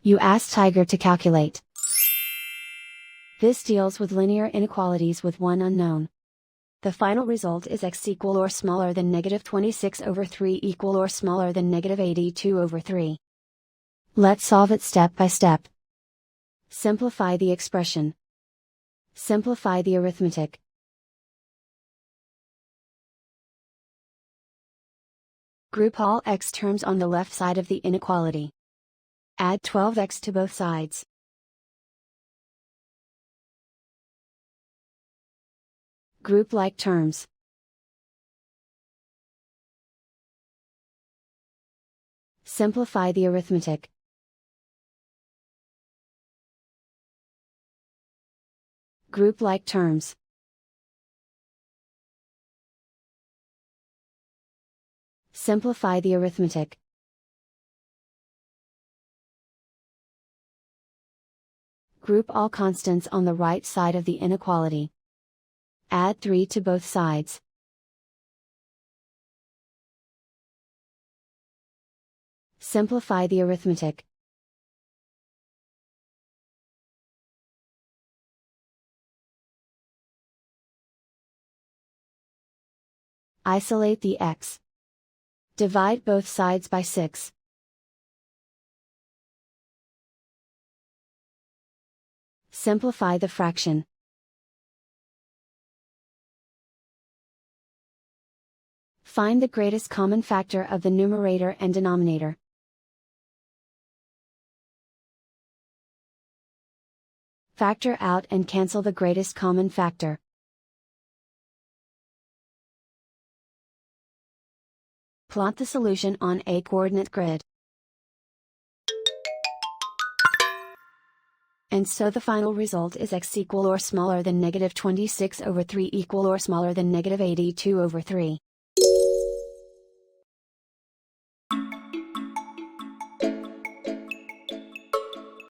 You ask Tiger to calculate. This deals with linear inequalities with one unknown. The final result is x equal or smaller than -26/3 equal or smaller than -82/3. Let's solve it step by step. Simplify the expression. Simplify the arithmetic. Group all x terms on the left side of the inequality. Add 12x to both sides. Group like terms. Simplify the arithmetic. Group like terms. Simplify the arithmetic. Group all constants on the right side of the inequality. Add 3 to both sides. Simplify the arithmetic. Isolate the x. Divide both sides by 6. Simplify the fraction. Find the greatest common factor of the numerator and denominator. Factor out and cancel the greatest common factor. Plot the solution on a coordinate grid. And so the final result is x equal or smaller than -26/3 equal or smaller than -82/3.